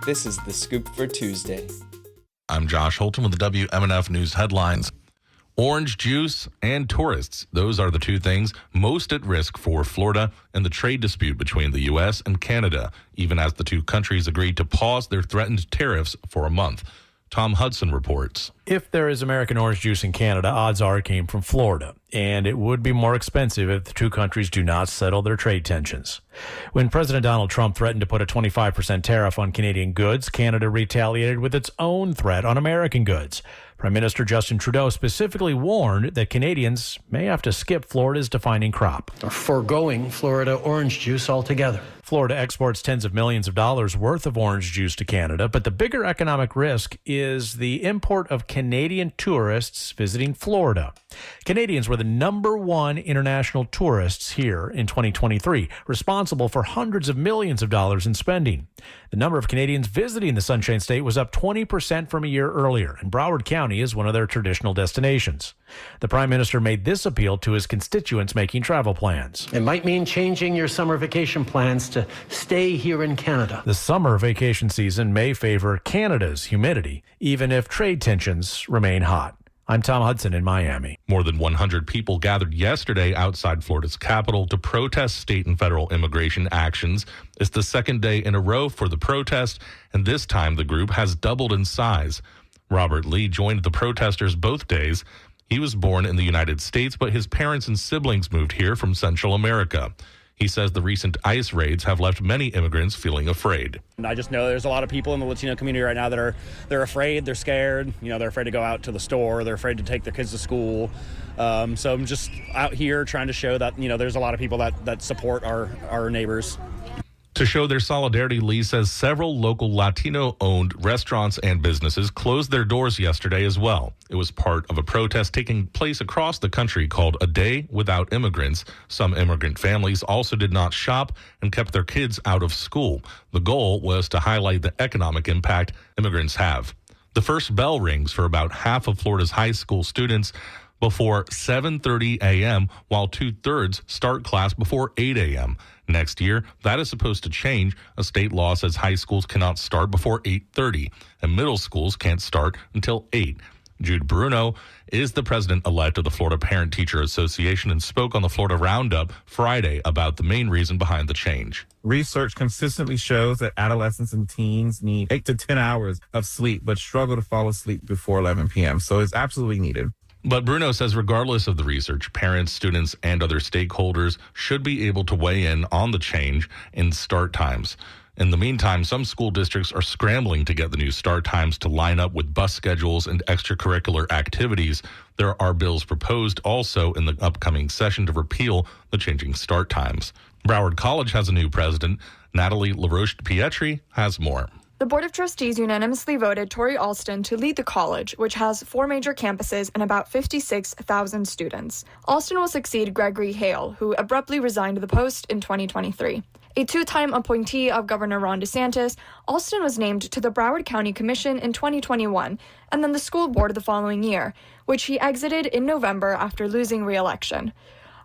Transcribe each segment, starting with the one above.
This is The Scoop for Tuesday. I'm Josh Holton with the WMNF News headlines. Orange juice and tourists. Those are the two things most at risk for Florida in the trade dispute between the U.S. and Canada, even as the two countries agreed to pause their threatened tariffs for a month. Tom Hudson reports. If there is American orange juice in Canada, odds are it came from Florida, and it would be more expensive if the two countries do not settle their trade tensions. When President Donald Trump threatened to put a 25% tariff on Canadian goods, Canada retaliated with its own threat on American goods. Prime Minister Justin Trudeau specifically warned that Canadians may have to skip Florida's defining crop. Or foregoing Florida orange juice altogether. Florida exports tens of millions of dollars worth of orange juice to Canada, but the bigger economic risk is the import of Canadian tourists visiting Florida. Canadians were the number one international tourists here in 2023, responsible for hundreds of millions of dollars in spending. The number of Canadians visiting the Sunshine State was up 20% from a year earlier, and Broward County is one of their traditional destinations. The Prime Minister made this appeal to his constituents making travel plans. It might mean changing your summer vacation plans to stay here in Canada. The summer vacation season may favor Canada's humidity, even if trade tensions remain hot. I'm Tom Hudson in Miami. More than 100 people gathered yesterday outside Florida's capital to protest state and federal immigration actions. It's the second day in a row for the protest, and this time the group has doubled in size. Robert Lee joined the protesters both days. He was born in the United States, but his parents and siblings moved here from Central America. He says the recent ICE raids have left many immigrants feeling afraid. And I just know there's a lot of people in the Latino community right now that they're afraid, they're scared. They're afraid to go out to the store, they're afraid to take their kids to school. So I'm just out here trying to show that, there's a lot of people that support our neighbors. To show their solidarity, Lee says several local Latino-owned restaurants and businesses closed their doors yesterday as well. It was part of a protest taking place across the country called A Day Without Immigrants. Some immigrant families also did not shop and kept their kids out of school. The goal was to highlight the economic impact immigrants have. The first bell rings for about half of Florida's high school students before 7:30 a.m., while 2/3 start class before 8 a.m. Next year, that is supposed to change. A state law says high schools cannot start before 8:30, and middle schools can't start until 8. Jude Bruno is the president-elect of the Florida Parent-Teacher Association and spoke on the Florida Roundup Friday about the main reason behind the change. Research consistently shows that adolescents and teens need 8 to 10 hours of sleep, but struggle to fall asleep before 11 p.m., so it's absolutely needed. But Bruno says regardless of the research, parents, students, and other stakeholders should be able to weigh in on the change in start times. In the meantime, some school districts are scrambling to get the new start times to line up with bus schedules and extracurricular activities. There are bills proposed also in the upcoming session to repeal the changing start times. Broward College has a new president. Natalie LaRoche-Pietri has more. The Board of Trustees unanimously voted Tori Alston to lead the college, which has 4 major campuses and about 56,000 students. Alston will succeed Gregory Hale, who abruptly resigned the post in 2023. A 2-time appointee of Governor Ron DeSantis, Alston was named to the Broward County Commission in 2021 and then the school board the following year, which he exited in November after losing re-election.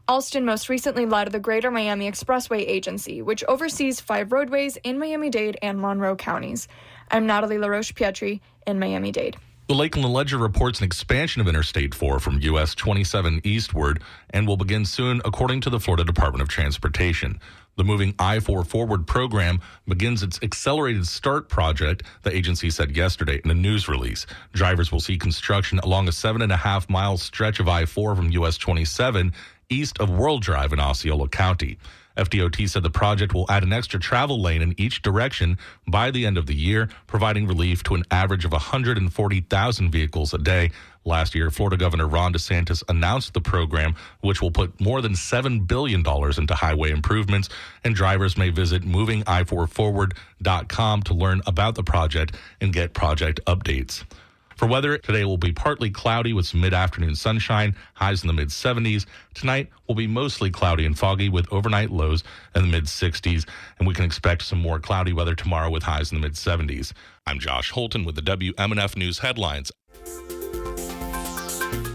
Alston most recently led the Greater Miami Expressway Agency, which oversees 5 roadways in Miami-Dade and Monroe counties. I'm Natalie LaRoche-Pietri in Miami-Dade. The Lakeland Ledger reports an expansion of Interstate 4 from US 27 eastward and will begin soon, according to the Florida Department of Transportation. The Moving I-4 Forward program begins its Accelerated Start project, the agency said yesterday in a news release. Drivers will see construction along a 7.5-mile stretch of I-4 from US 27 east of World Drive in Osceola County. FDOT said the project will add an extra travel lane in each direction by the end of the year, providing relief to an average of 140,000 vehicles a day. Last year, Florida Governor Ron DeSantis announced the program, which will put more than $7 billion into highway improvements, and drivers may visit movingi4forward.com to learn about the project and get project updates. For weather, today will be partly cloudy with some mid-afternoon sunshine, highs in the mid-70s. Tonight will be mostly cloudy and foggy with overnight lows in the mid-60s, and we can expect some more cloudy weather tomorrow with highs in the mid-70s. I'm Josh Holton with the WMNF News headlines.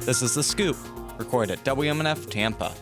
This is The Scoop, recorded at WMNF Tampa.